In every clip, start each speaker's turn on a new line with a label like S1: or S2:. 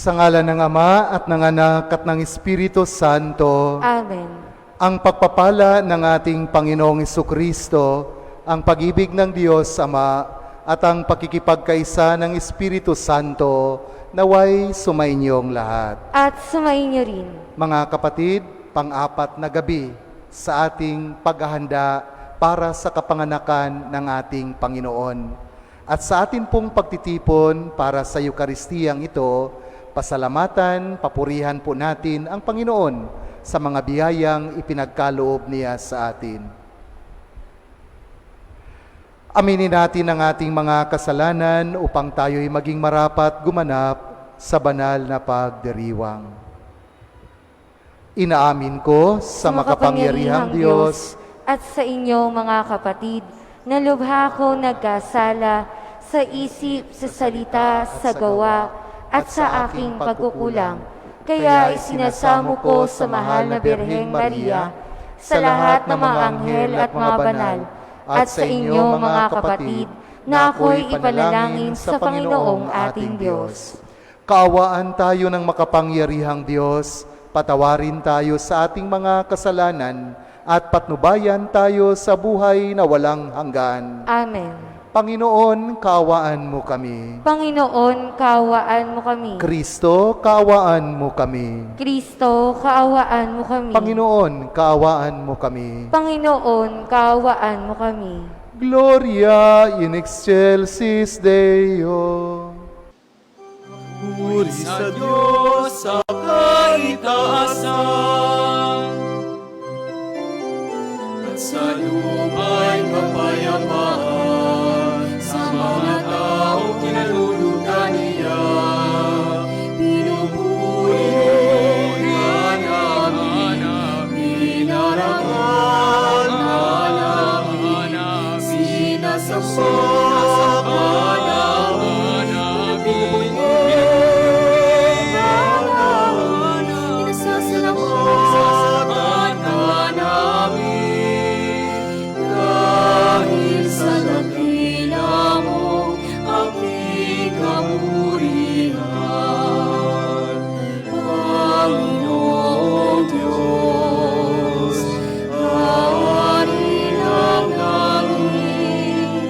S1: Sa ngalan ng Ama at ng Anak at ng Espiritu Santo.
S2: Amen.
S1: Ang pagpapala ng ating Panginoong Jesucristo, ang pag-ibig ng Diyos Ama at ang pakikipagkaisa ng Espiritu Santo naway sumainyong lahat.
S2: At sumainyo rin.
S1: Mga kapatid, pang-apat na gabi sa ating paghahanda para sa kapanganakan ng ating Panginoon. At sa atin pong pagtitipon para sa Eukaristiyang ito, pasalamatan, papurihan po natin ang Panginoon sa mga biyayang ipinagkaloob niya sa atin. Aminin natin ang ating mga kasalanan upang tayo'y maging marapat gumanap sa banal na pagdiriwang. Inaamin ko sa makapangyarihang Diyos
S2: at sa inyo mga kapatid, na lubha ko nagkasala sa isip, sa salita, sa gawa, at sa aking pagkukulang. Kaya isinasamo ko sa mahal na Birheng Maria, sa lahat ng mga anghel at mga banal, at sa inyo mga kapatid, na ako'y ipanalangin sa Panginoong ating Diyos.
S1: Kaawaan tayo ng makapangyarihang Diyos, patawarin tayo sa ating mga kasalanan, at patnubayan tayo sa buhay na walang hanggan.
S2: Amen.
S1: Panginoon, kaawaan mo kami.
S2: Panginoon, kaawaan mo kami.
S1: Kristo, kaawaan mo kami.
S2: Kristo, kaawaan mo kami.
S1: Panginoon, kaawaan mo kami.
S2: Panginoon, kaawaan mo kami.
S1: Gloria in excelsis Deo.
S3: Puri sa Diyos sa kaitaasan, at sa luma'y kapayapaan sa mga taong kinalulugan niya. Pinupuri ka namin, dinarangal ka namin, sinasamba ka namin, pinasasalamatan ka namin. Dahil sa dakila mo, aking kamurihan, Panginoong Diyos, Hari ng langit,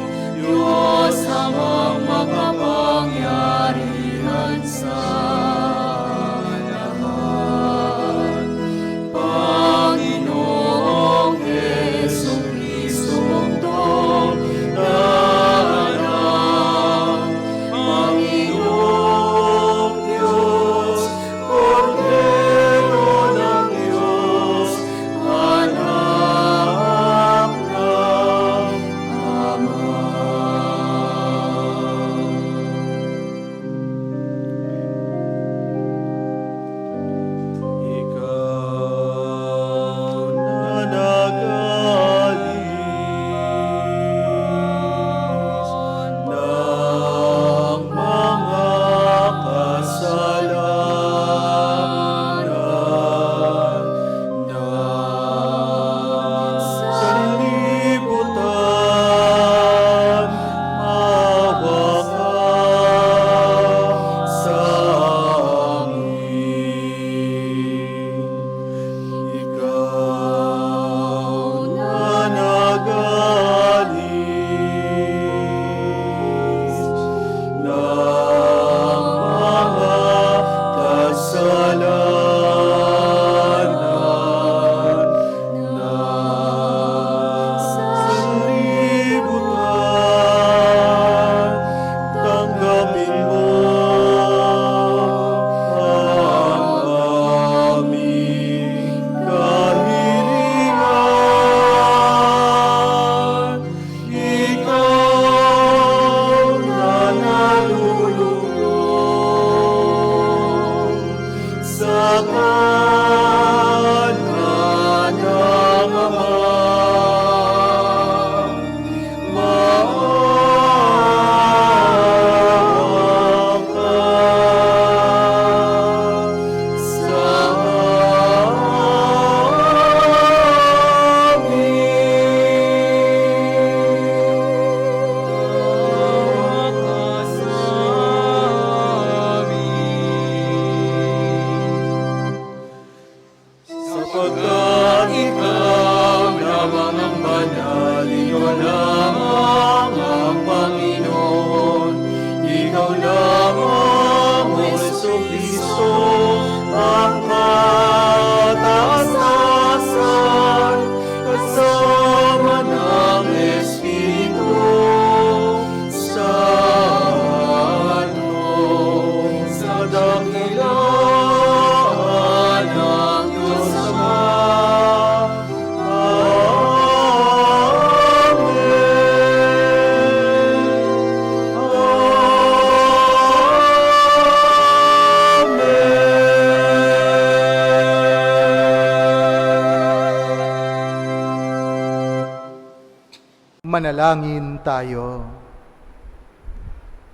S1: Manalangin tayo.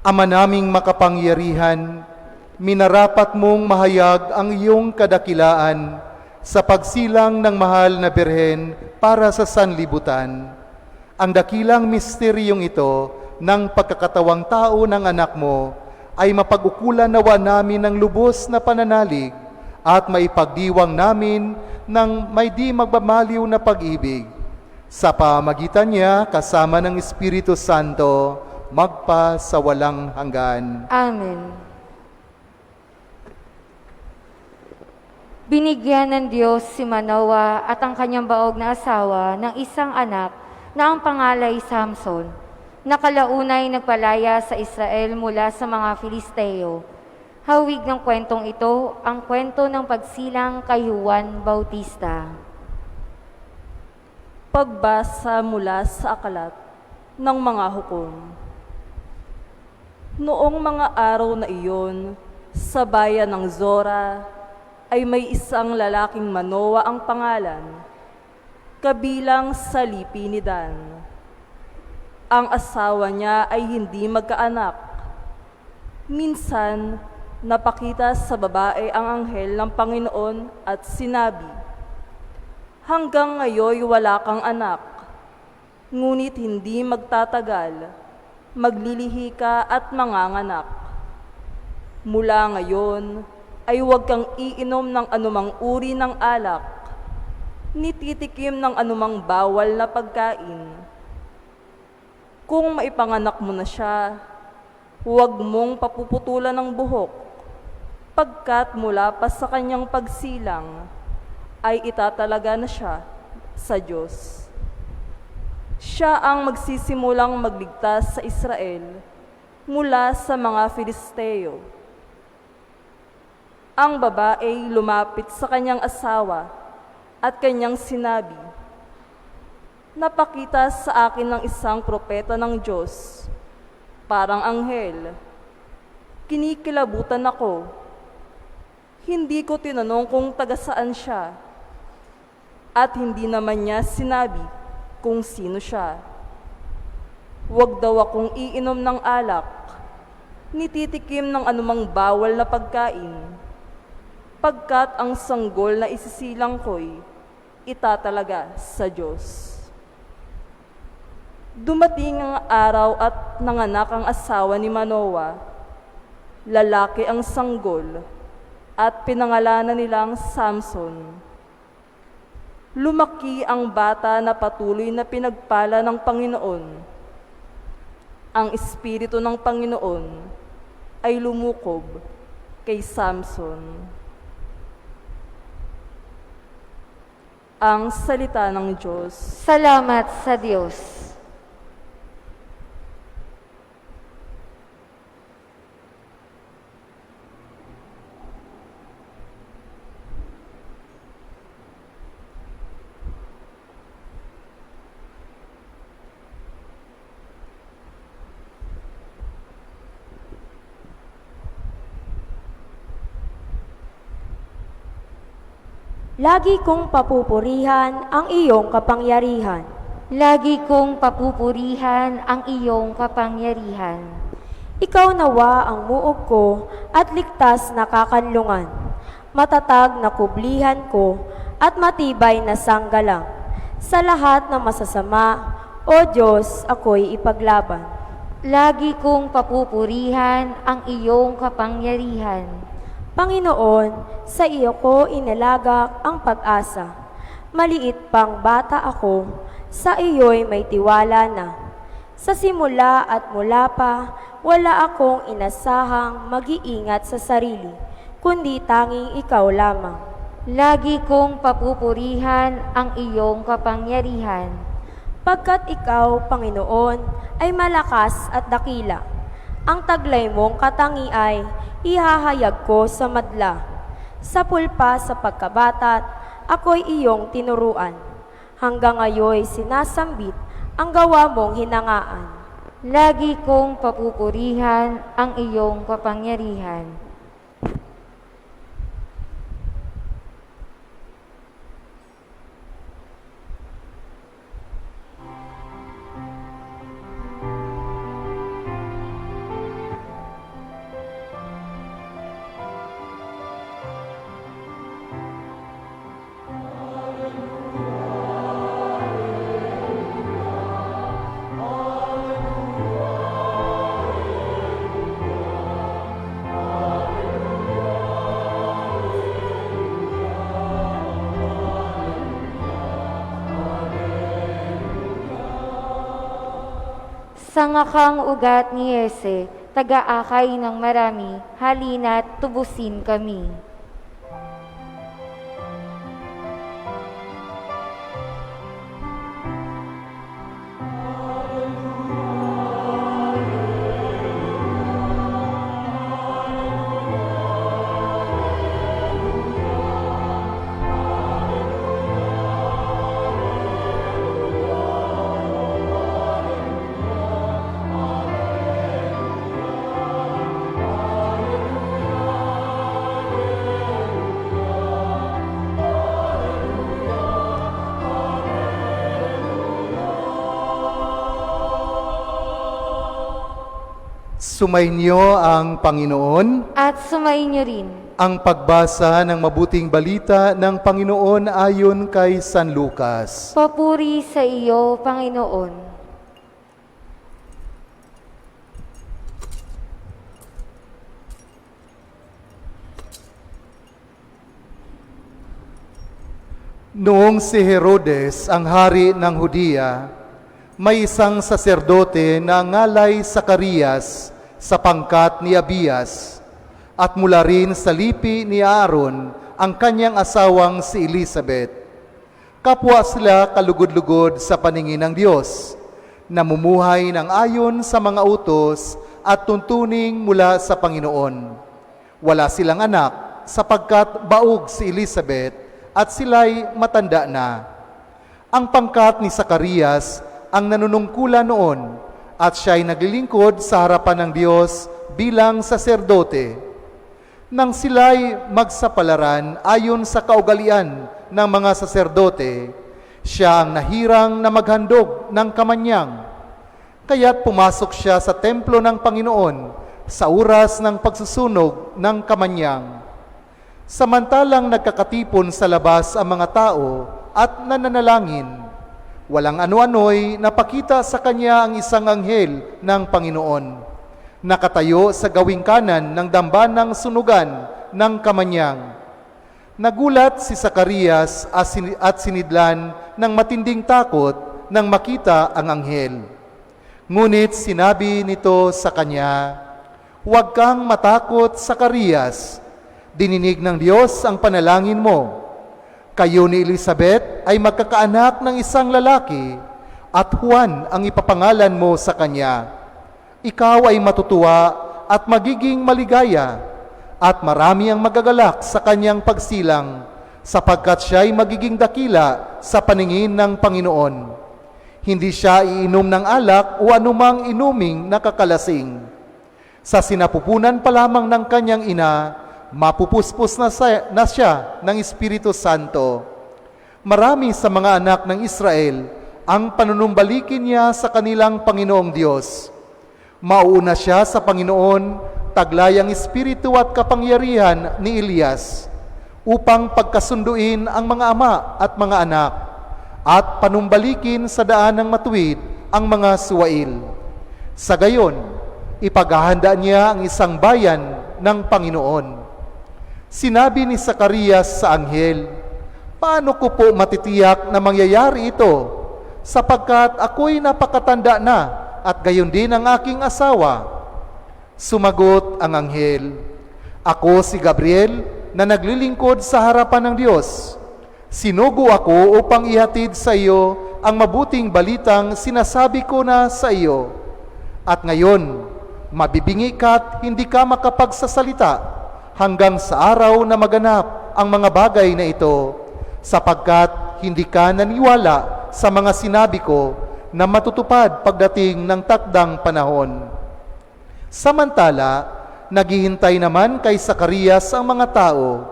S1: Ama naming makapangyarihan, minarapat mong mahayag ang iyong kadakilaan sa pagsilang ng mahal na Birhen para sa sanlibutan. Ang dakilang misteryong ito ng pagkakatawang tao ng anak mo ay mapag-ukulan nawa namin ng lubos na pananalig at maipagdiwang namin ng may di magbamaliw na pag-ibig. Sa pamagitan niya, kasama ng Espiritu Santo, magpa sa walang hanggan.
S2: Amen. Binigyan ng Diyos si Manoah at ang kanyang baog na asawa ng isang anak na ang pangalay Samson, na kalaunay nagpalaya sa Israel mula sa mga Filisteo. Hawig ng kwentong ito ang kwento ng pagsilang kay Juan Bautista.
S4: Pagbasa mula sa aklat ng mga hukom. Noong mga araw na iyon, sa bayan ng Zora, ay may isang lalaking Manoah ang pangalan, kabilang sa lipi ni Dan. Ang asawa niya ay hindi magkaanak. Minsan, napakita sa babae ang anghel ng Panginoon at sinabi, "Hanggang ngayon wala kang anak, ngunit hindi magtatagal, maglilihi ka at manganganak. Mula ngayon ay huwag kang iinom ng anumang uri ng alak, nititikim ng anumang bawal na pagkain. Kung maipanganak mo na siya, huwag mong papuputulan ng buhok, pagkat mula pa sa kanyang pagsilang, ay itatalaga na siya sa Diyos. Siya ang magsisimulang magligtas sa Israel mula sa mga Filisteo." Ang babae lumapit sa kanyang asawa at kanyang sinabi, "Napakita sa akin ng isang propeta ng Diyos, parang anghel. Kinikilabutan ako. Hindi ko tinanong kung taga saan siya, at hindi naman niya sinabi kung sino siya. Huwag daw akong iinom ng alak, nititikim ng anumang bawal na pagkain, pagkat ang sanggol na isisilang ko'y itatalaga sa Diyos." Dumating ang araw at nanganak ang asawa ni Manoah. Lalaki ang sanggol, at pinangalanan nilang Samson. Lumaki ang bata na patuloy na pinagpala ng Panginoon. Ang Espiritu ng Panginoon ay lumukob kay Samson. Ang salita ng Diyos.
S2: Salamat sa Diyos.
S5: Lagi kong papupurihan ang iyong kapangyarihan.
S2: Lagi kong papupurihan ang iyong kapangyarihan.
S5: Ikaw nawa ang muog ko at ligtas na kakanlungan, matatag na kublihan ko at matibay na sanggalang. Sa lahat ng masasama, O Diyos, ako'y ipaglaban.
S2: Lagi kong papupurihan ang iyong kapangyarihan.
S5: Panginoon, sa iyo ko inilagak ang pag-asa. Maliit pang bata ako, sa iyo'y may tiwala na. Sa simula at mula pa, wala akong inasahang mag-iingat sa sarili, kundi tanging ikaw lamang.
S2: Lagi kong papupurihan ang iyong kapangyarihan.
S5: Pagkat ikaw, Panginoon, ay malakas at dakila. Ang taglay mong katangi ay ihahayag ko sa madla. Sa pulpa sa pagkabatat, ako'y iyong tinuruan. Hanggang ngayoy sinasambit ang gawa mong hinangaan.
S2: Lagi kong papupurihan ang iyong kapangyarihan. Sa ngakang ugat ni Yese, taga-akay ng marami, halina't tubusin kami.
S1: Sumainyo ang Panginoon.
S2: At sumainyo rin.
S1: Ang pagbasa ng mabuting balita ng Panginoon ayon kay San Lucas.
S2: Papuri sa iyo, Panginoon.
S1: Noong si Herodes ang hari ng Hudiya, may isang saserdote na ngalay Zacarias sa pangkat ni Abias, at mula rin sa lipi ni Aaron ang kanyang asawang si Elizabeth. Kapwa sila kalugod-lugod sa paningin ng Diyos, namumuhay ng ayon sa mga utos at tuntuning mula sa Panginoon. Wala silang anak sapagkat baog si Elizabeth at sila'y matanda na. Ang pangkat ni Zacarias ang nanunungkulan noon at siya'y naglilingkod sa harapan ng Diyos bilang saserdote. Nang sila'y magsapalaran ayon sa kaugalian ng mga saserdote, siya ang nahirang na maghandog ng kamanyang. Kaya't pumasok siya sa templo ng Panginoon sa oras ng pagsusunog ng kamanyang. Samantalang nagkakatipon sa labas ang mga tao at nananalangin, walang ano-ano'y napakita sa kanya ang isang anghel ng Panginoon, nakatayo sa gawing kanan ng dambanang sunugan ng kamanyang. Nagulat si Zacarias at sinidlan ng matinding takot nang makita ang anghel. Ngunit sinabi nito sa kanya, "Huwag kang matakot, Zacarias. Dininig ng Diyos ang panalangin mo. Kayo ni Elizabeth ay magkakaanak ng isang lalaki, at Juan ang ipapangalan mo sa kanya. Ikaw ay matutuwa at magiging maligaya, at marami ang magagalak sa kanyang pagsilang, sapagkat siya ay magiging dakila sa paningin ng Panginoon. Hindi siya iinom ng alak o anumang inuming nakakalasing. Sa sinapupunan pa lamang ng kanyang ina, mapupuspos na siya ng Espiritu Santo. Marami sa mga anak ng Israel ang panunumbalikin niya sa kanilang Panginoong Diyos. Mauuna siya sa Panginoon, taglay ang espiritu at kapangyarihan ni Elias, upang pagkasunduin ang mga ama at mga anak, at panumbalikin sa daan ng matuwid ang mga suwail. Sa gayon, ipaghahanda niya ang isang bayan ng Panginoon." Sinabi ni Zacarias sa anghel, "Paano ko po matitiyak na mangyayari ito, sapagkat ako'y napakatanda na at gayon din ang aking asawa?" Sumagot ang anghel, "Ako si Gabriel na naglilingkod sa harapan ng Diyos. Sinugo ako upang ihatid sa iyo ang mabuting balitang sinasabi ko na sa iyo. At ngayon, mabibingi ka't hindi ka makapagsasalita hanggang sa araw na maganap ang mga bagay na ito, sapagkat hindi ka naniwala sa mga sinabi ko na matutupad pagdating ng takdang panahon." Samantala, naghihintay naman kay Zacarias ang mga tao.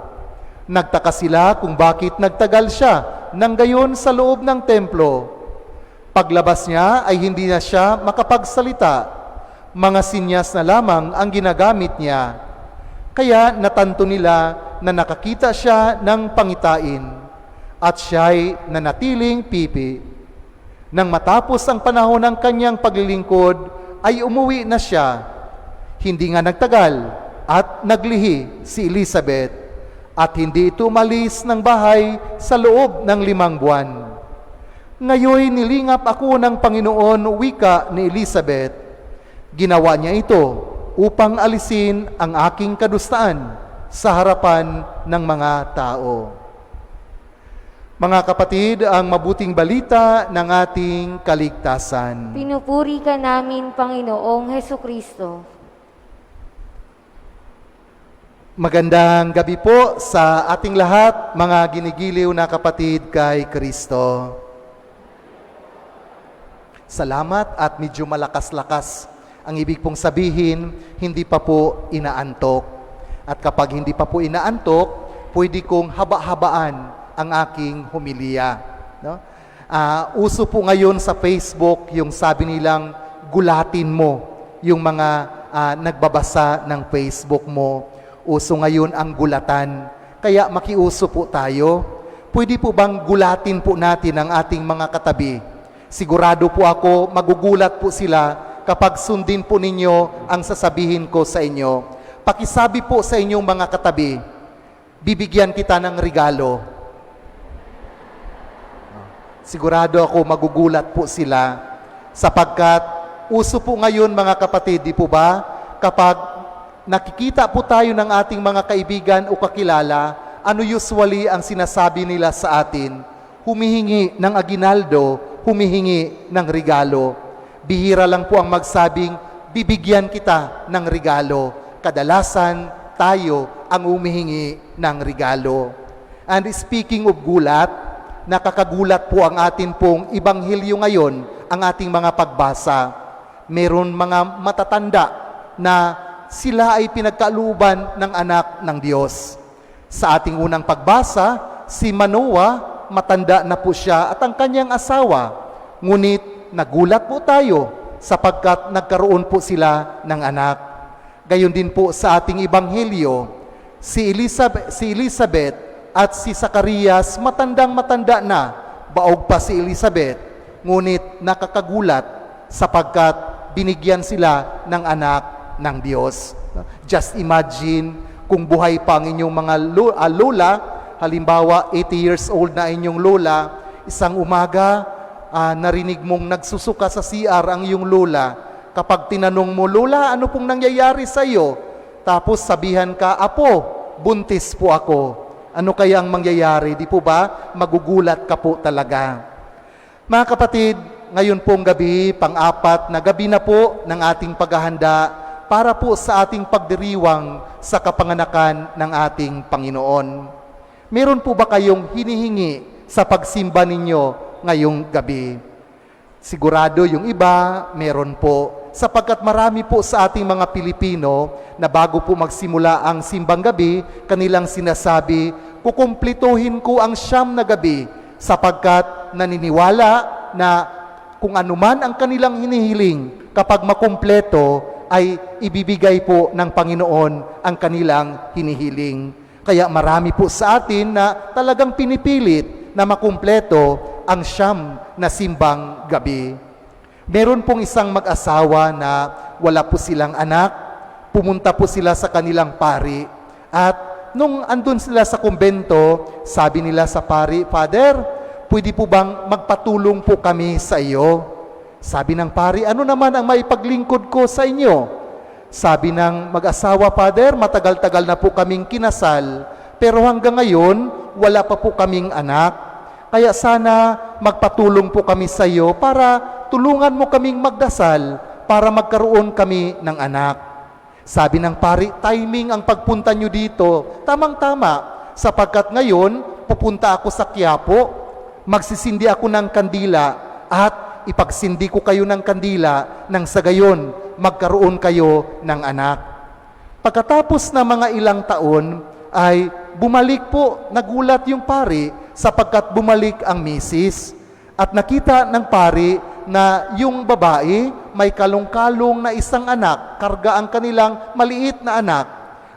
S1: Nagtaka sila kung bakit nagtagal siya ng gayon sa loob ng templo. Paglabas niya ay hindi na siya makapagsalita. Mga sinyas na lamang ang ginagamit niya. Kaya natanto nila na nakakita siya ng pangitain, at siya'y nanatiling pipi. Nang matapos ang panahon ng kanyang paglilingkod, ay umuwi na siya. Hindi nga nagtagal at naglihi si Elizabeth, at hindi ito umalis ng bahay sa loob ng 5 buwan. Ngayon nilingap ako ng Panginoon, wika ni Elizabeth. Ginawa niya ito upang alisin ang aking kadustaan sa harapan ng mga tao. Mga kapatid, ang mabuting balita ng ating kaligtasan.
S2: Pinupuri ka namin, Panginoong Hesukristo.
S1: Magandang gabi po sa ating lahat, mga ginigiliw na kapatid kay Kristo. Salamat at medyo malakas-lakas. Ang ibig pong sabihin, hindi pa po inaantok. At kapag hindi pa po inaantok, pwede kong haba-habaan ang aking homilya. No? Uso po ngayon sa Facebook yung sabi nilang gulatin mo yung mga nagbabasa ng Facebook mo. Uso ngayon ang gulatan. Kaya makiuso po tayo. Pwede po bang gulatin po natin ang ating mga katabi? Sigurado po ako magugulat po sila kapag sundin po ninyo ang sasabihin ko sa inyo. Pakisabi po sa inyong mga katabi, bibigyan kita ng regalo. Sigurado ako magugulat po sila sapagkat uso po ngayon mga kapatid, di po ba? Kapag nakikita po tayo ng ating mga kaibigan o kakilala, ano usually ang sinasabi nila sa atin? Humihingi ng aginaldo, humihingi ng regalo. Bihira lang po ang magsabing, bibigyan kita ng regalo. Kadalasan, tayo ang humihingi ng regalo. And speaking of gulat, nakakagulat po ang atin pong ibanghilyo ngayon, ang ating mga pagbasa. Meron mga matatanda na sila ay pinagkalooban ng anak ng Diyos. Sa ating unang pagbasa, si Manoah, matanda na po siya at ang kanyang asawa. Ngunit nagulat po tayo sapagkat nagkaroon po sila ng anak. Gayon din po sa ating ibanghilyo, si Elizabeth at si Zacarias, matandang-matanda na, baog pa si Elizabeth, ngunit nakakagulat sapagkat binigyan sila ng anak ng Diyos. Just imagine kung buhay pa ang inyong mga lola, halimbawa 80 years old na inyong lola, isang umaga, narinig mong nagsusuka sa CR ang iyong lola. Kapag tinanong mo, Lola, ano pong nangyayari sa iyo? Tapos sabihan ka, Apo, buntis po ako. Ano kaya ang mangyayari? Di po ba? Magugulat ka po talaga. Mga kapatid, ngayon pong gabi, pang-apat na gabi na po ng ating paghahanda para po sa ating pagdiriwang sa kapanganakan ng ating Panginoon. Meron po ba kayong hinihingi sa pagsimba ninyo ngayong gabi? Sigurado yung iba, meron po. Sapagkat marami po sa ating mga Pilipino na bago po magsimula ang simbang gabi, kanilang sinasabi, kukumplituhin ko ang 9 na gabi sapagkat naniniwala na kung anuman ang kanilang hinihiling, kapag makumpleto ay ibibigay po ng Panginoon ang kanilang hinihiling. Kaya marami po sa atin na talagang pinipilit na makumpleto ang 9 na simbang gabi. Meron pong isang mag-asawa na wala po silang anak, pumunta po sila sa kanilang pari at nung andun sila sa kumbento, sabi nila sa pari, Father, pwede po bang magpatulong po kami sa iyo? Sabi ng pari, ano naman ang maipaglingkod ko sa inyo? Sabi ng mag-asawa, Father, matagal-tagal na po kaming kinasal, pero hanggang ngayon, wala pa po kaming anak. Kaya sana magpatulong po kami sa iyo para tulungan mo kaming magdasal para magkaroon kami ng anak. Sabi ng pari, timing ang pagpunta nyo dito. Tamang-tama, sapagkat ngayon, pupunta ako sa Quiapo, magsisindi ako ng kandila at ipagsindi ko kayo ng kandila nang sa gayon magkaroon kayo ng anak. Pagkatapos na mga ilang taon, ay bumalik po, nagulat yung pari sapagkat bumalik ang misis. At nakita ng pari na yung babae may kalong-kalong na isang anak, karga ang kanilang maliit na anak.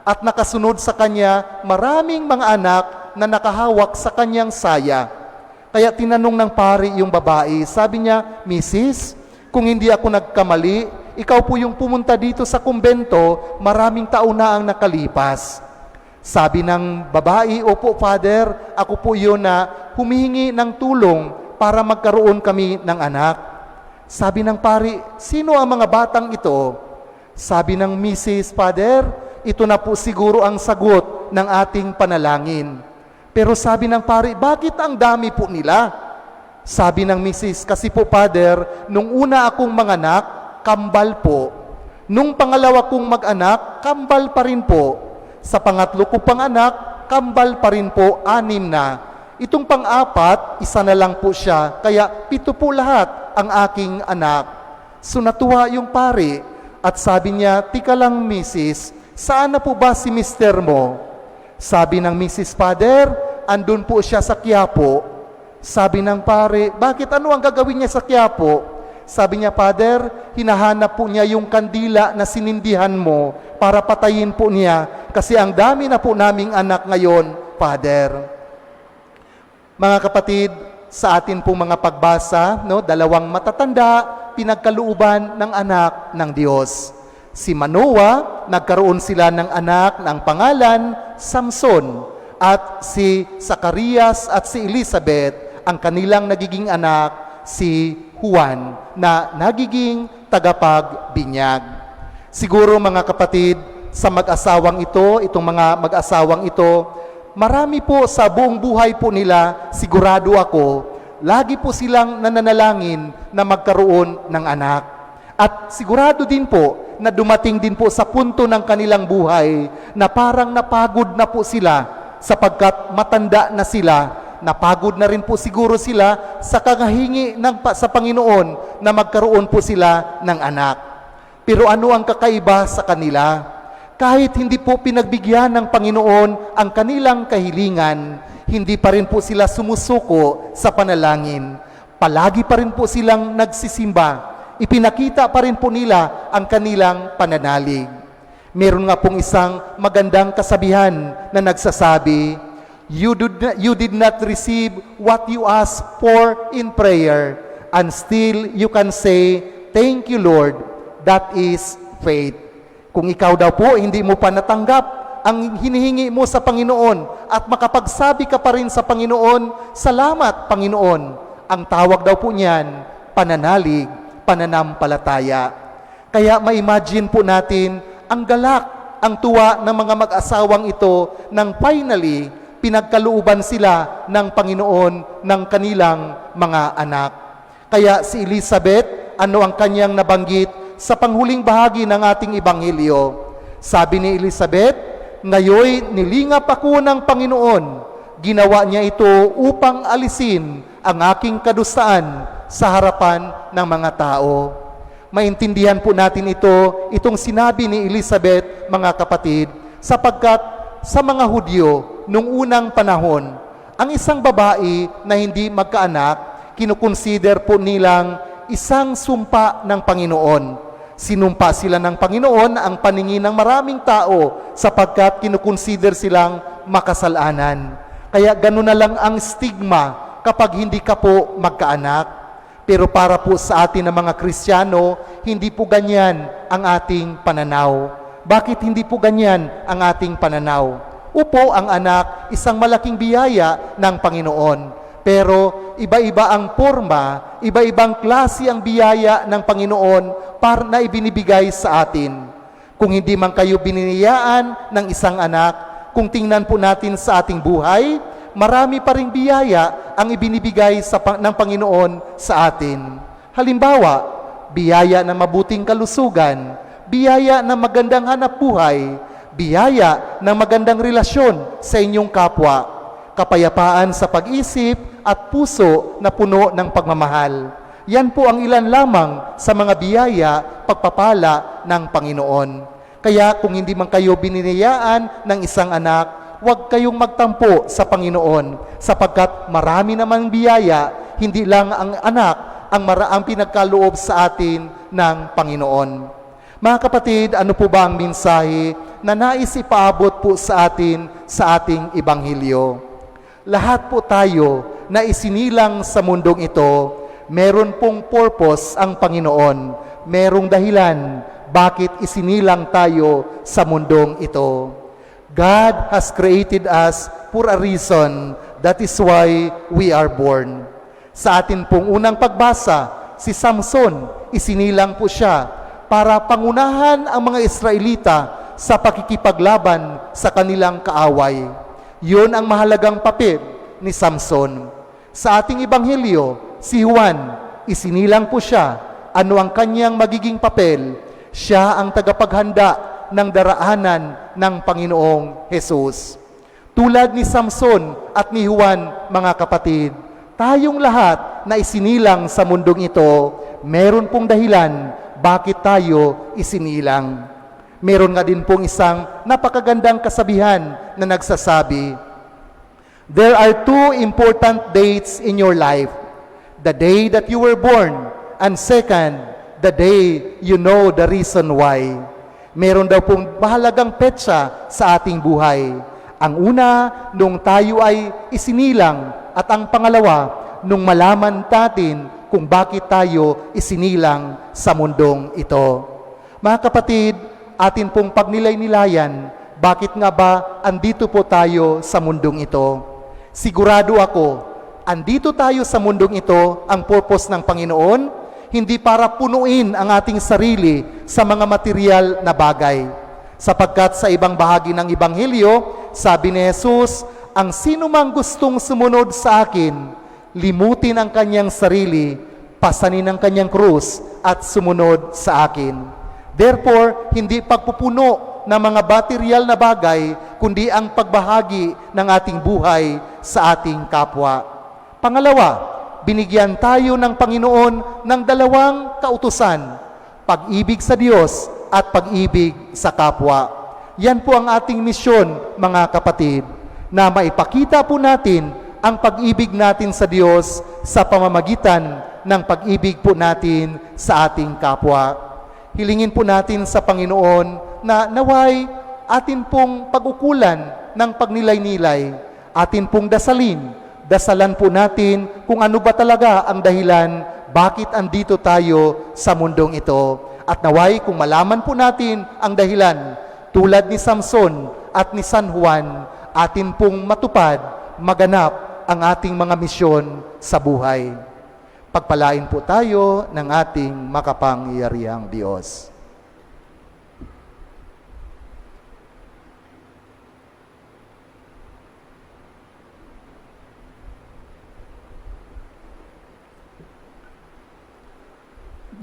S1: At nakasunod sa kanya maraming mga anak na nakahawak sa kanyang saya. Kaya tinanong ng pari yung babae, sabi niya, Mrs., kung hindi ako nagkamali, ikaw po yung pumunta dito sa kumbento, maraming taon na ang nakalipas. Sabi ng babae, opo, Father, ako po yun na humihingi ng tulong para magkaroon kami ng anak. Sabi ng pari, sino ang mga batang ito? Sabi ng Mrs. Father, ito na po siguro ang sagot ng ating panalangin. Pero sabi ng pari, bakit ang dami po nila? Sabi ng Mrs., kasi po Father, nung una akong manganak, kambal po. Nung pangalawa kong mag-anak, kambal pa rin po. Sa pangatlo kong panganak, kambal pa rin po, 6 na. Itong pang-apat, isa na lang po siya, kaya 7 po lahat ang aking anak. So natuwa yung pari at sabi niya, tika lang Mrs., saan na po ba si mister mo? Sabi ng Mrs. Father, andun po siya sa Quiapo. Sabi ng pare, bakit ano ang gagawin niya sa Quiapo? Sabi niya, Father, hinahanap po niya yung kandila na sinindihan mo para patayin po niya kasi ang dami na po naming anak ngayon, Father. Mga kapatid, sa atin pong mga pagbasa, no, 2 matatanda, pinagkalooban ng anak ng Diyos. Si Manoah, nagkaroon sila ng anak ng pangalan, Samson. At si Zacarias at si Elizabeth, ang kanilang nagiging anak, si Juan, na nagiging tagapagbinyag. Siguro mga kapatid, sa mag-asawang ito, itong mga mag-asawang ito, marami po sa buong buhay po nila, sigurado ako, lagi po silang nananalangin na magkaroon ng anak. At sigurado din po na dumating din po sa punto ng kanilang buhay na parang napagod na po sila sapagkat matanda na sila. Napagod na rin po siguro sila sa kakahingi sa Panginoon na magkaroon po sila ng anak. Pero ano ang kakaiba sa kanila? Kahit hindi po pinagbigyan ng Panginoon ang kanilang kahilingan, hindi pa rin po sila sumusuko sa panalangin. Palagi pa rin po silang nagsisimba. Ipinakita pa rin po nila ang kanilang pananalig. Meron nga pong isang magandang kasabihan na nagsasabi, You did not receive what you asked for in prayer, and still you can say, Thank you, Lord. That is faith. Kung ikaw daw po, hindi mo pa natanggap ang hinihingi mo sa Panginoon at makapagsabi ka pa rin sa Panginoon, Salamat, Panginoon. Ang tawag daw po niyan, pananalig, pananampalataya. Kaya ma-imagine po natin ang galak, ang tuwa ng mga mag-asawang ito nang finally, pinagkalooban sila ng Panginoon ng kanilang mga anak. Kaya si Elizabeth, ano ang kanyang nabanggit sa panghuling bahagi ng ating Ebanghelyo? Sabi ni Elizabeth, ngayoy nilingap ako ng Panginoon. Ginawa niya ito upang alisin ang aking kadustaan sa harapan ng mga tao. Maintindihan po natin itong sinabi ni Elizabeth, mga kapatid, sapagkat sa mga Hudyo, nung unang panahon, ang isang babae na hindi magkaanak, kinukonsider po nilang isang sumpa ng Panginoon. Sinumpa sila ng Panginoon ang paningin ng maraming tao sapagkat kinukonsider silang makasalanan. Kaya gano'n na lang ang stigma kapag hindi ka po magkaanak. Pero para po sa atin na mga Kristiyano, hindi po ganyan ang ating pananaw. Bakit hindi po ganyan ang ating pananaw? Upo, ang anak, isang malaking biyaya ng Panginoon. Pero iba-iba ang forma, iba-ibang klase ang biyaya ng Panginoon para na ibinibigay sa atin. Kung hindi man kayo biniyayaan ng isang anak, kung tingnan po natin sa ating buhay, marami pa ring biyaya ang ibinibigay ng Panginoon sa atin. Halimbawa, biyaya ng mabuting kalusugan, biyaya ng magandang hanap buhay, biyaya ng magandang relasyon sa inyong kapwa, kapayapaan sa pag-isip at puso na puno ng pagmamahal. Yan po ang ilan lamang sa mga biyaya, pagpapala ng Panginoon. Kaya kung hindi man kayo bininiyaan ng isang anak, huwag kayong magtampo sa Panginoon sapagkat marami namang biyaya, hindi lang ang anak ang pinagkaloob sa atin ng Panginoon. Mga kapatid, ano po ba ang mensahe na nais ipaabot po sa atin sa ating Ebanghelyo? Lahat po tayo na isinilang sa mundong ito, meron pong purpose ang Panginoon. Merong dahilan bakit isinilang tayo sa mundong ito. God has created us for a reason. That is why we are born. Sa atin pong unang pagbasa, si Samson, isinilang po siya para pangunahan ang mga Israelita sa pakikipaglaban sa kanilang kaaway. Yun ang mahalagang papel ni Samson. Sa ating ebanghelyo, si Juan, isinilang po siya. Ano ang kanyang magiging papel? Siya ang tagapaghanda ng daraanan ng Panginoong Hesus. Tulad ni Samson at ni Juan, mga kapatid, tayong lahat na isinilang sa mundong ito, meron pong dahilan bakit tayo isinilang. Meron nga din pong isang napakagandang kasabihan na nagsasabi, there are two important dates in your life. The day that you were born, and second, the day you know the reason why. Meron daw pong mahalagang petsa sa ating buhay. Ang una, nung tayo ay isinilang, at ang pangalawa, nung malaman natin kung bakit tayo isinilang sa mundong ito. Mga kapatid, atin pong pagnilay-nilayan, bakit nga ba andito po tayo sa mundong ito? Sigurado ako, andito tayo sa mundong ito, ang purpose ng Panginoon, hindi para punuin ang ating sarili sa mga material na bagay. Sapagkat sa ibang bahagi ng Ebanghelyo, sabi ni Jesus, ang sino mang gustong sumunod sa akin, limutin ang kanyang sarili, pasanin ang kanyang krus, at sumunod sa akin. Therefore, hindi pagpupuno ng mga material na bagay, kundi ang pagbahagi ng ating buhay sa ating kapwa. Pangalawa, binigyan tayo ng Panginoon ng dalawang kautusan, pag-ibig sa Diyos at pag-ibig sa kapwa. Yan po ang ating misyon, mga kapatid, na maipakita po natin ang pag-ibig natin sa Diyos sa pamamagitan ng pag-ibig po natin sa ating kapwa. Hilingin po natin sa Panginoon na naway atin pong pag-ukulan ng pagnilay-nilay, atin pong dasalan po natin kung ano ba talaga ang dahilan bakit andito tayo sa mundong ito. At naway kung malaman po natin ang dahilan, tulad ni Samson at ni San Juan, atin pong matupad, maganap ang ating mga misyon sa buhay. Pagpalain po tayo ng ating makapangyarihang Diyos.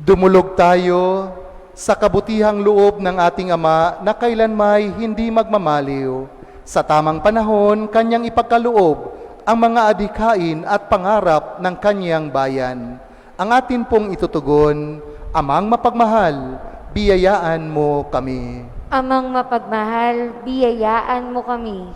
S1: Dumulog tayo sa kabutihang loob ng ating Ama na kailanmay hindi magmamaliw. Sa tamang panahon, Kanyang ipagkaloob ang mga adhikain at pangarap ng Kanyang bayan. Ang atin pong itutugon, Amang mapagmahal, biyayaan mo kami.
S2: Amang mapagmahal, biyayaan mo kami.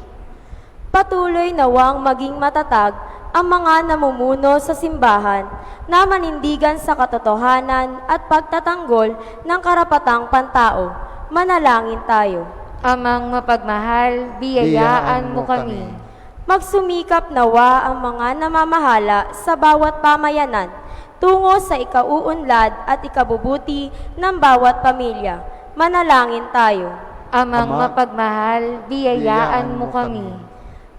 S5: Patuloy nawang maging matatag ang mga namumuno sa simbahan na manindigan sa katotohanan at pagtatanggol ng karapatang pantao. Manalangin tayo.
S2: Amang mapagmahal, biyayaan mo kami.
S5: Magsumikap nawa ang mga namamahala sa bawat pamayanan tungo sa ikauunlad at ikabubuti ng bawat pamilya. Manalangin tayo.
S2: Amang
S1: Ama,
S2: mapagmahal, biyayaan mo kami.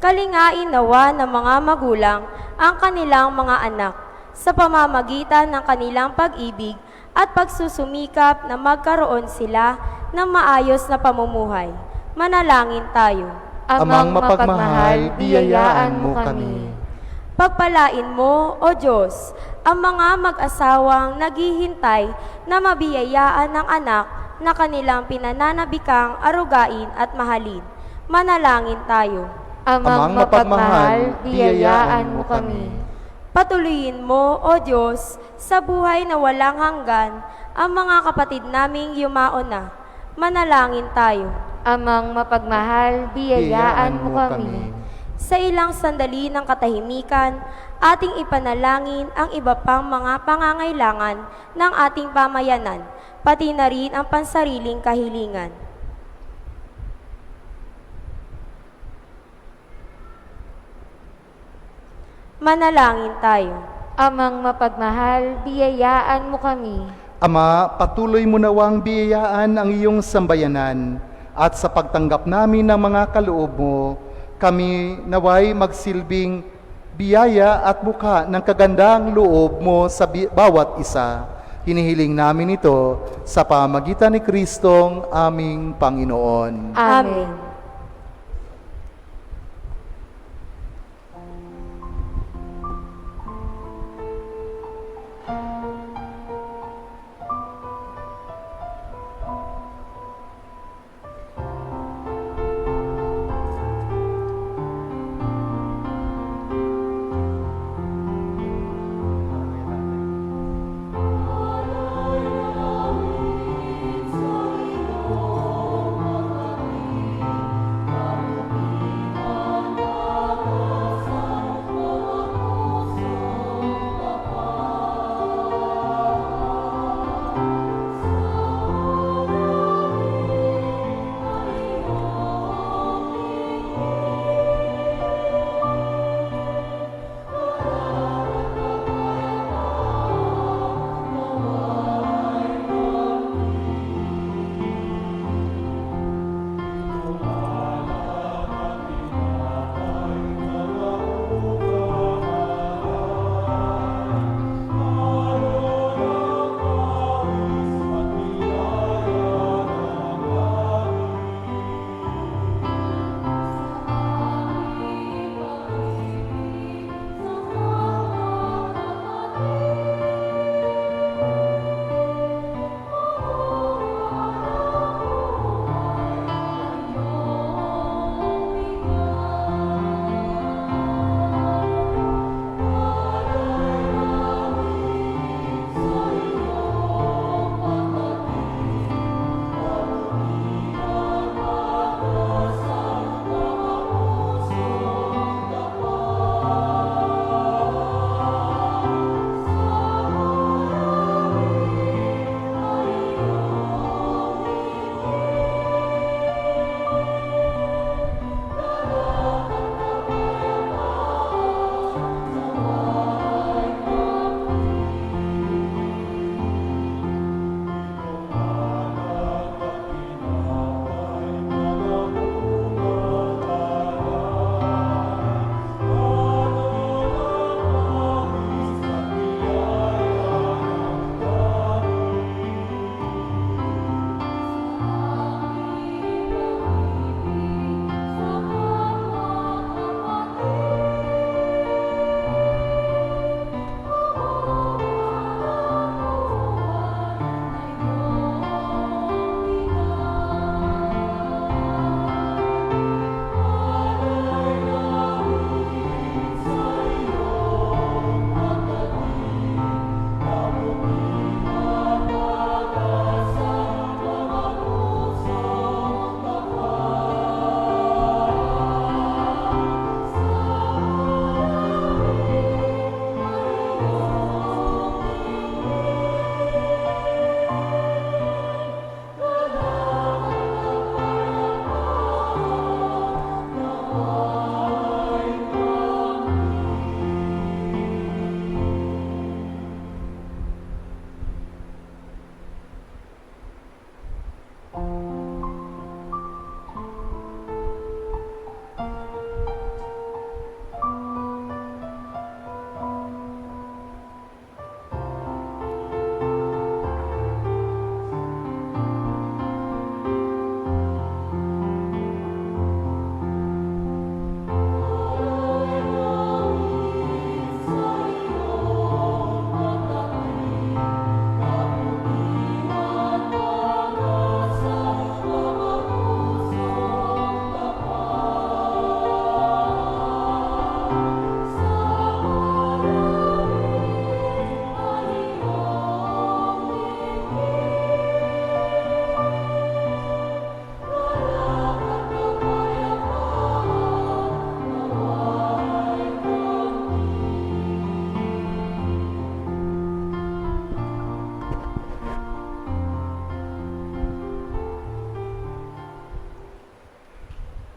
S5: Kalingain nawa ng mga magulang ang kanilang mga anak sa pamamagitan ng kanilang pag-ibig at pagsusumikap na magkaroon sila ng maayos na pamumuhay. Manalangin tayo.
S2: Amang mapagmahal, biyayaan mo kami.
S5: Pagpalain mo, O Diyos, ang mga mag-asawang naghihintay na mabiyayaan ng anak na kanilang pinananabikang arugain at mahalin. Manalangin tayo.
S2: Amang mapagmahal, biyayaan mo kami.
S5: Patuloyin mo, O Diyos, sa buhay na walang hanggan, ang mga kapatid naming yumaon na. Manalangin tayo.
S2: Amang mapagmahal, biyayaan mo kami.
S5: Sa ilang sandali ng katahimikan, ating ipanalangin ang iba pang mga pangangailangan ng ating pamayanan, pati na rin ang pansariling kahilingan. Manalangin tayo.
S2: Amang mapagmahal, biyayaan mo kami.
S1: Ama, patuloy mo nawang biyayaan ang iyong sambayanan at sa pagtanggap namin ng mga kaloob mo, kami naway magsilbing biyaya at mukha ng kagandang loob mo sa bawat isa. Hinihiling namin ito sa pamagitan ni Kristong aming Panginoon.
S2: Amen.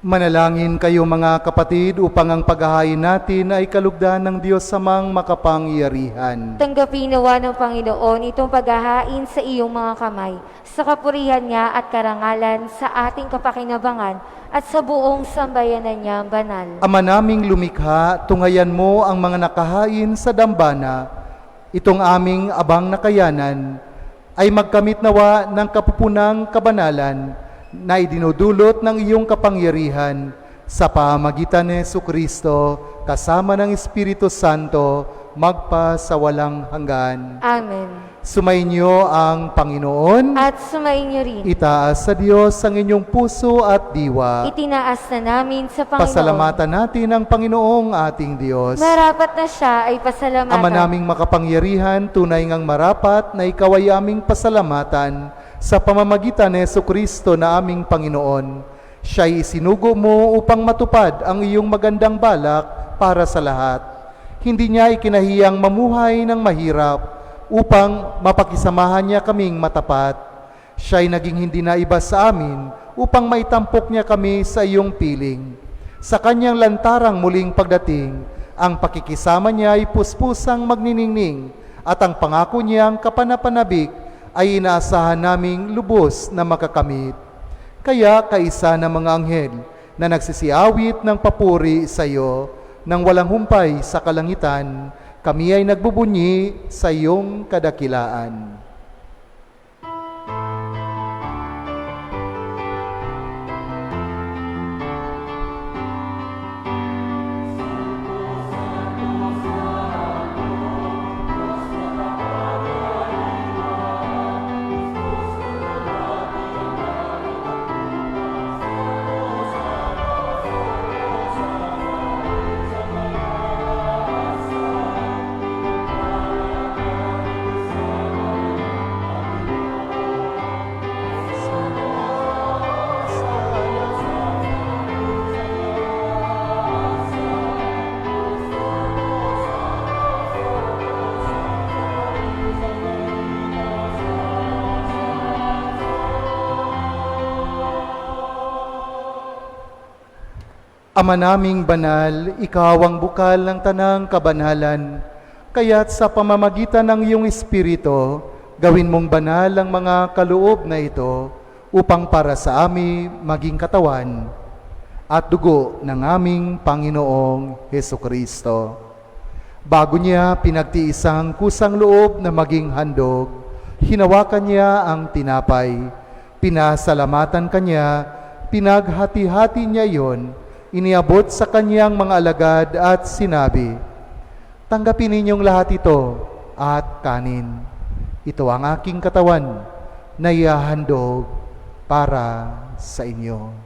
S1: Manalangin kayo mga kapatid upang ang paghahain natin ay kalugdan ng Diyos samang makapangyarihan.
S2: Tanggapin nawa ng Panginoon itong paghahain sa iyong mga kamay, sa kapurihan niya at karangalan sa ating kapakinabangan at sa buong sambayanan niya banal.
S1: Ama naming lumikha, tunghayan mo ang mga nakahain sa dambana. Itong aming abang nakayanan ay magkamit nawa ng kapupunang kabanalan na idinudulot ng iyong kapangyarihan sa pamamagitan ni Jesucristo kasama ng Espiritu Santo magpa sa walang hanggan.
S2: Amen.
S1: Sumainyo ang Panginoon.
S2: At sumainyo rin.
S1: Itaas sa Diyos ang inyong puso at diwa.
S2: Itinaas na namin sa Panginoon.
S1: Pasalamatan natin ang Panginoong ating Diyos.
S2: Marapat na siya ay pasalamatan.
S1: Ama naming makapangyarihan, tunay ngang marapat na ikaw ay aming pasalamatan sa pamamagitan ni Jesucristo na aming Panginoon. Siya'y isinugo mo upang matupad ang iyong magandang balak para sa lahat. Hindi niya ikinahiyang mamuhay ng mahirap upang mapakisamahan niya kaming matapat. Siya'y naging hindi na iba sa amin upang maitampok niya kami sa iyong piling. Sa kanyang lantarang muling pagdating, ang pakikisama niya ay puspusang magniningning at ang pangako niyang kapanapanabik ay inaasahan naming lubos na makakamit. Kaya kaisa ng mga anghel na nagsisiawit ng papuri sa iyo, nang walang humpay sa kalangitan, kami ay nagbubunyi sa iyong kadakilaan. Ama naming banal, ikaw ang bukal ng tanang kabanalan, kaya't sa pamamagitan ng iyong Espiritu, gawin mong banal ang mga kaloob na ito upang para sa amin maging katawan at dugo ng aming Panginoong Hesukristo. Bago niya pinagtiisang kusang loob na maging handog, hinawakan niya ang tinapay, pinasalamatan kanya, pinaghati-hati niya iyon, iniabot sa kanyang mga alagad at sinabi, "Tanggapin ninyong lahat ito at kanin. Ito ang aking katawan na ihahandog para sa inyo."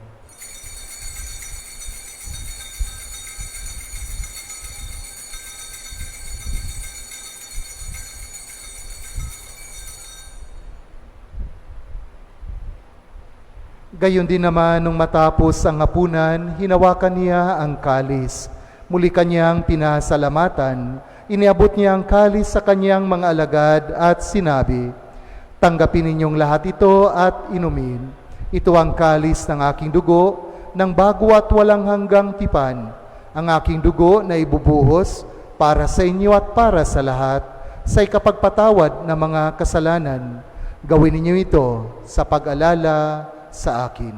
S1: Gayon din naman nung matapos ang hapunan, hinawakan niya ang kalis. Muli kanyang pinasalamatan, iniabot niya ang kalis sa kanyang mga alagad at sinabi, "Tanggapin ninyong lahat ito at inumin. Ito ang kalis ng aking dugo, ng bago at walang hanggang tipan. Ang aking dugo na ibubuhos para sa inyo at para sa lahat, sa ikapagpatawad ng mga kasalanan. Gawin ninyo ito sa pag-alala sa akin."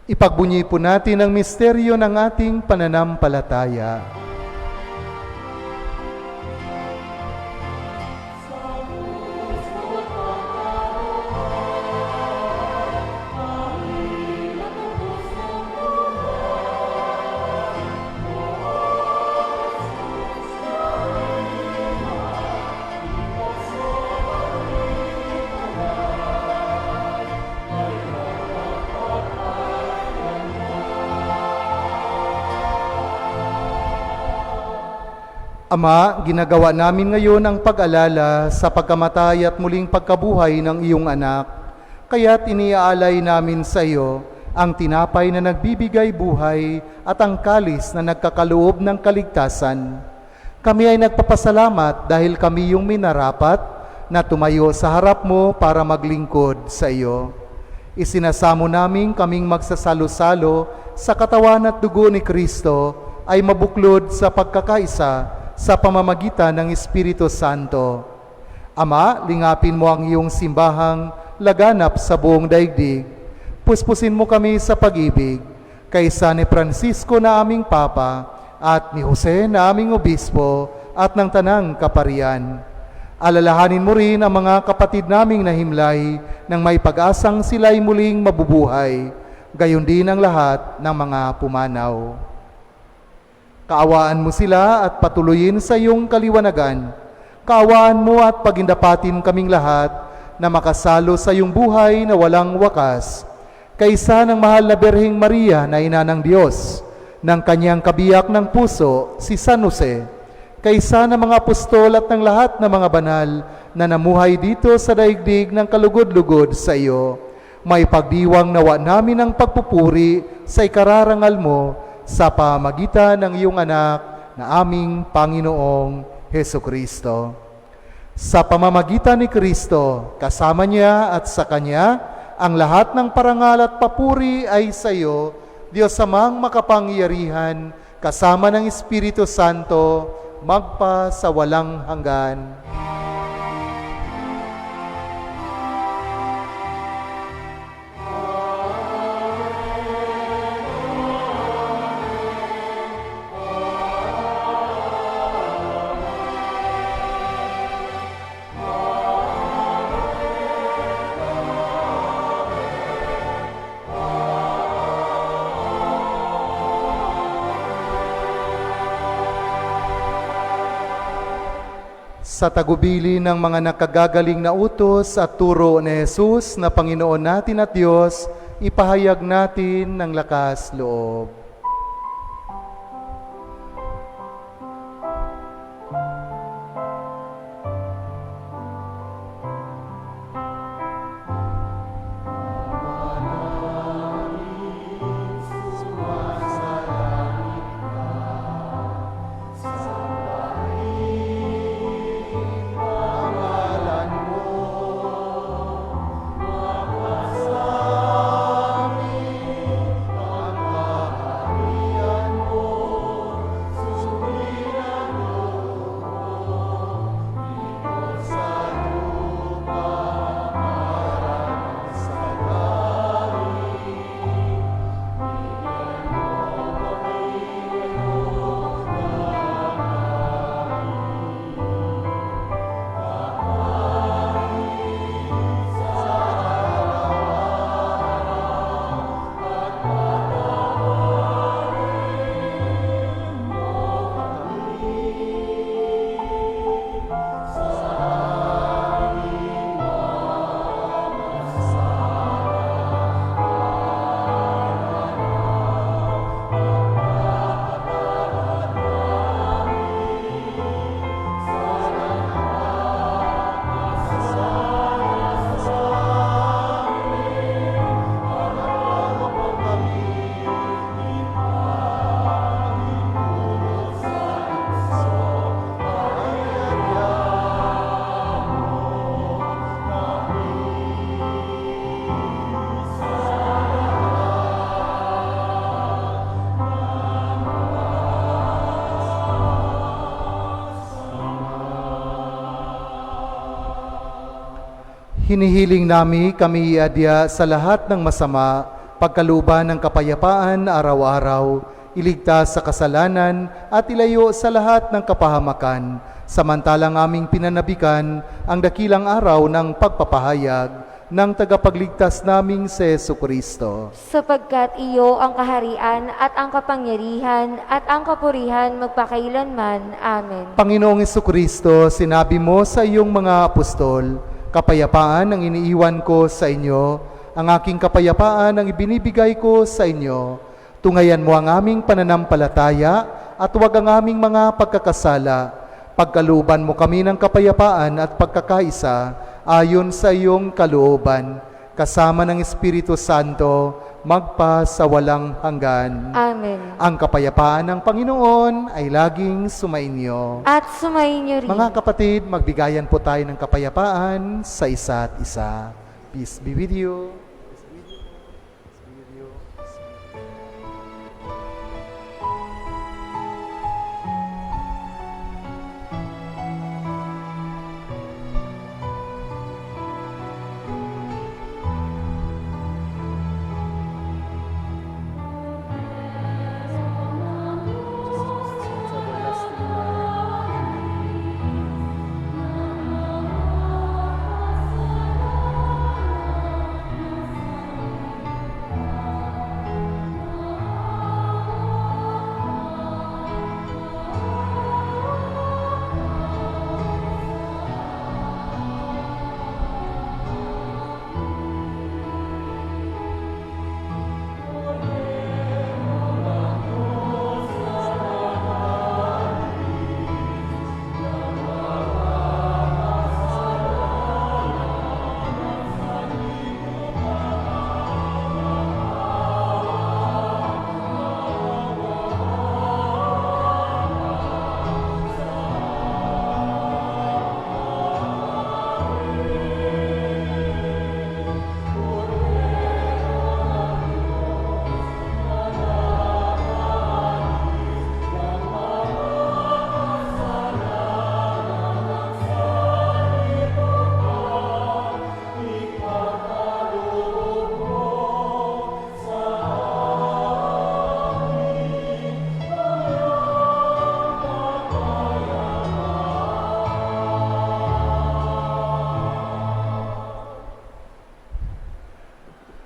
S1: Ipagbunyi po natin ang misteryo ng ating pananampalataya. Ama, ginagawa namin ngayon ang pag-alala sa pagkamatay at muling pagkabuhay ng iyong anak. Kaya't iniaalay namin sa iyo ang tinapay na nagbibigay buhay at ang kalis na nagkakaloob ng kaligtasan. Kami ay nagpapasalamat dahil kami yung minarapat na tumayo sa harap mo para maglingkod sa iyo. Isinasamo namin kaming magsasalo-salo sa katawan at dugo ni Kristo ay mabuklod sa pagkakaisa sa pamamagitan ng Espiritu Santo. Ama, lingapin mo ang iyong simbahang laganap sa buong daigdig. Puspusin mo kami sa pag-ibig, kaysa ni Francisco na aming Papa at ni Jose na aming Obispo at ng Tanang Kaparian. Alalahanin mo rin ang mga kapatid naming nahimlay nang may pag-asang sila'y muling mabubuhay, gayon din ang lahat ng mga pumanaw. Kaawaan mo sila at patuloyin sa iyong kaliwanagan. Kaawaan mo at pagindapatin kaming lahat na makasalo sa iyong buhay na walang wakas, kaysa ng mahal na Birheng Maria na ina ng Diyos, ng kanyang kabiyak ng puso, si San Jose, kaysa ng mga apostol at ng lahat ng mga banal na namuhay dito sa daigdig ng kalugod-lugod sa iyo, may pagdiwang nawa namin ang pagpupuri sa ikararangal mo sa pamagitan ng iyong anak na aming Panginoong Hesukristo. Sa pamamagitan ni Kristo, kasama niya at sa Kanya, ang lahat ng parangal at papuri ay sa iyo, Diyos Amang makapangyarihan, kasama ng Espiritu Santo, magpa sa walang hanggan. Sa tagubili ng mga nakagagaling na utos at turo ni Jesus na Panginoon natin at Diyos, ipahayag natin ng lakas loob. Hinihiling nami kami iadya sa lahat ng masama, pagkaluban ng kapayapaan araw-araw, iligtas sa kasalanan at ilayo sa lahat ng kapahamakan, samantalang aming pinanabikan ang dakilang araw ng pagpapahayag ng tagapagligtas naming si Jesucristo.
S2: Sapagkat iyo ang kaharian at ang kapangyarihan at ang kapurihan magpakailanman. Amen.
S1: Panginoong Jesucristo, sinabi mo sa iyong mga apostol, kapayapaan ang iniiwan ko sa inyo, ang aking kapayapaan ang ibinibigay ko sa inyo. Tungayan mo ang aming pananampalataya at huwag ang aming mga pagkakasala. Pagkalooban mo kami ng kapayapaan at pagkakaisa ayon sa iyong kalooban, kasama ng Espiritu Santo, magpa sa walang hanggan.
S2: Amen.
S1: Ang kapayapaan ng Panginoon ay laging sumainyo.
S2: At sumainyo rin.
S1: Mga kapatid, magbigayan po tayo ng kapayapaan sa isa't isa. Peace be with you.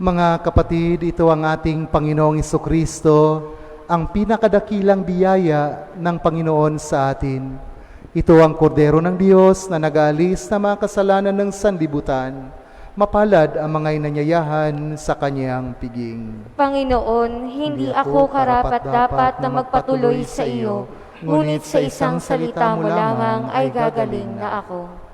S1: Mga kapatid, ito ang ating Panginoong Jesucristo, ang pinakadakilang biyaya ng Panginoon sa atin. Ito ang kordero ng Diyos na nag-aalis na mga kasalanan ng sanlibutan. Mapalad ang mga inanyayahan sa kanyang piging.
S2: Panginoon, hindi ako karapat-dapat na magpatuloy sa iyo, ngunit sa isang salita mo lamang ay gagaling na ako.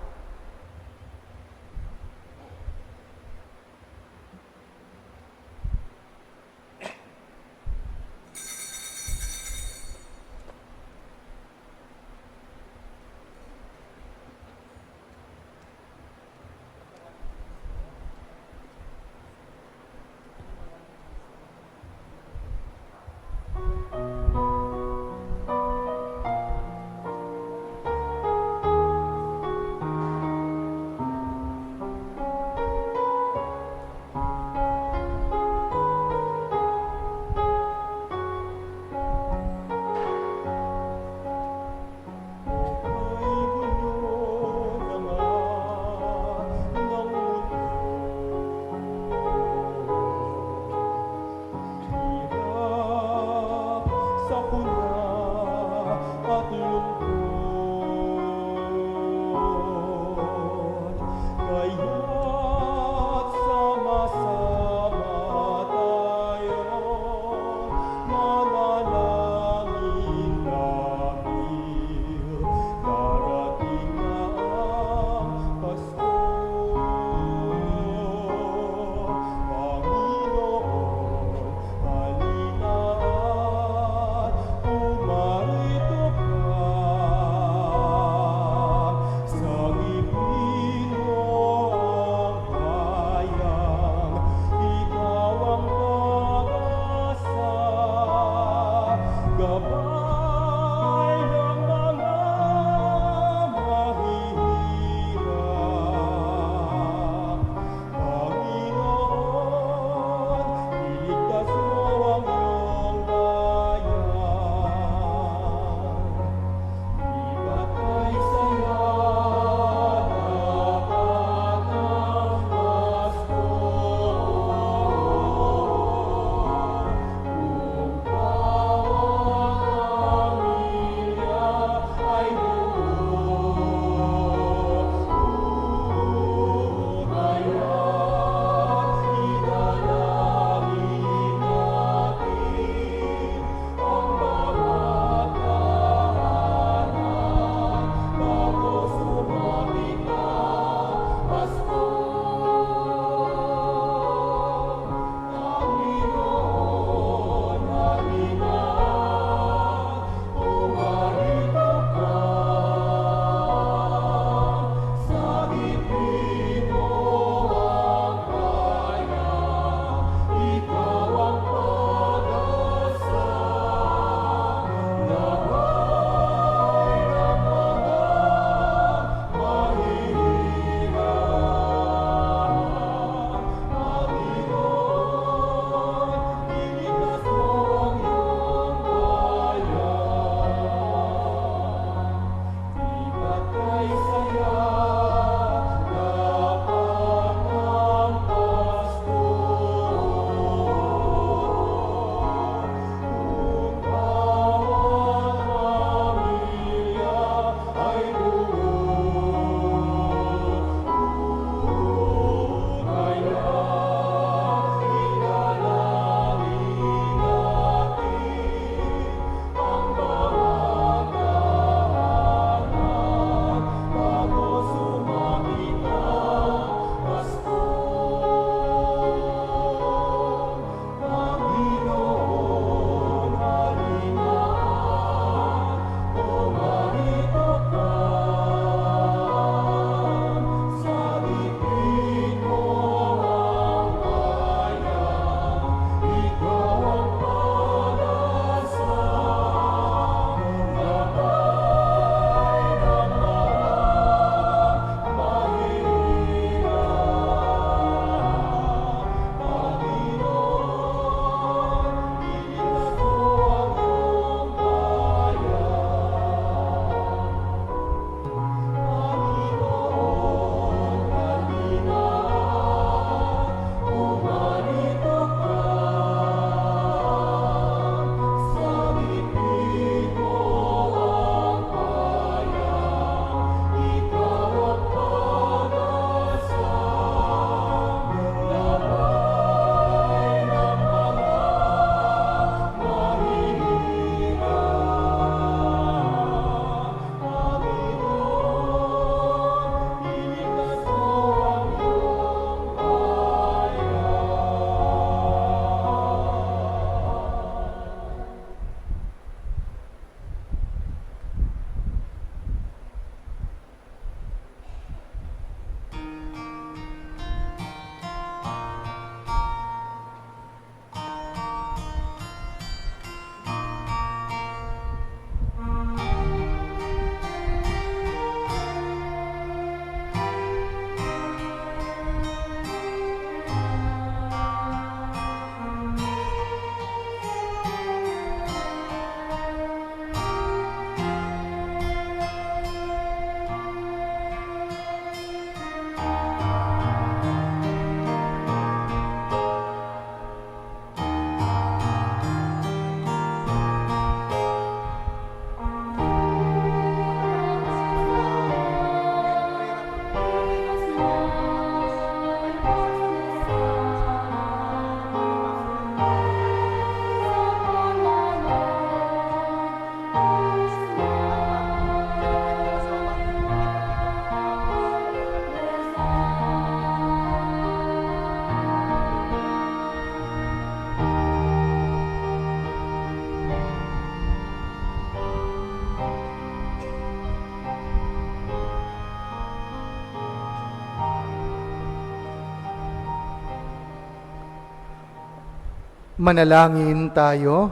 S1: Manalangin tayo.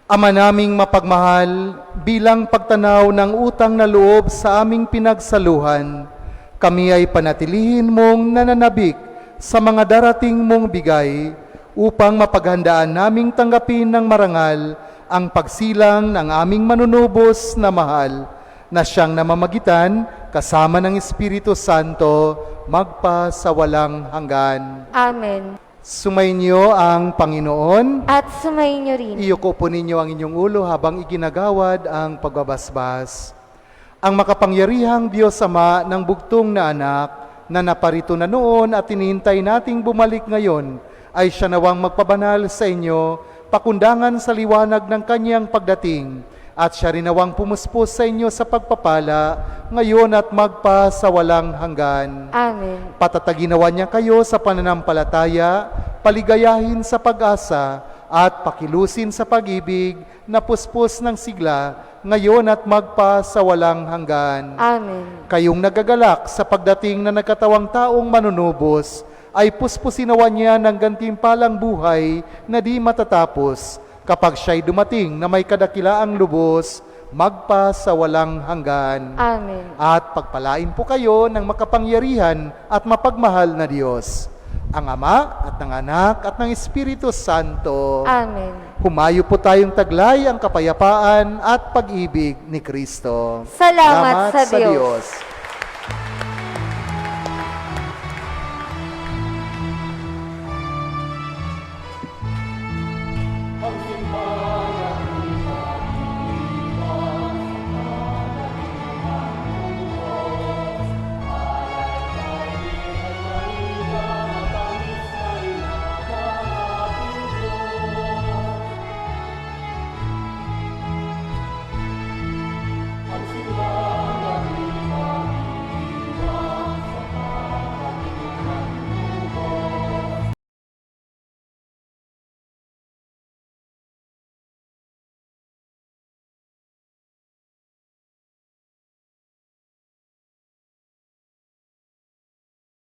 S1: Ama naming mapagmahal, bilang pagtanaw ng utang na loob sa aming pinagsaluhan, kami ay panatilihin mong nananabik sa mga darating mong bigay upang mapaghandaan naming tanggapin ng marangal ang pagsilang ng aming manunubos na mahal, na siyang namamagitan kasama ng Espiritu Santo magpa sa walang hanggan.
S2: Amen.
S1: Sumainyo ang Panginoon.
S2: At sumainyo rin.
S1: Iyuko po ninyo ang inyong ulo habang iginagawad ang pagbabasbas. Ang makapangyarihang Diyos Ama ng bugtong na anak na naparito na noon at inihintay nating bumalik ngayon ay siya nawang magpabanal sa inyo, pakundangan sa liwanag ng kanyang pagdating, at siya rin nawang pumuspos sa inyo sa pagpapala ngayon at magpa sa walang hanggan.
S2: Amen.
S1: Patataginawan niya kayo sa pananampalataya, paligayahin sa pag-asa, at pakilusin sa pag-ibig na puspos ng sigla, ngayon at magpa sa walang hanggan.
S2: Amen.
S1: Kayong nagagalak sa pagdating na nagkatawang taong manunubos, ay puspusinawan niya ng gantimpalang buhay na di matatapos, kapag siya'y dumating na may kadakilaang lubos, magpa sa walang hanggan.
S2: Amen.
S1: At pagpalain po kayo ng makapangyarihan at mapagmahal na Diyos, ang Ama at ng Anak at ng Espiritu Santo.
S2: Amen.
S1: Humayo po tayong taglay ang kapayapaan at pag-ibig ni Kristo.
S2: Salamat sa Diyos.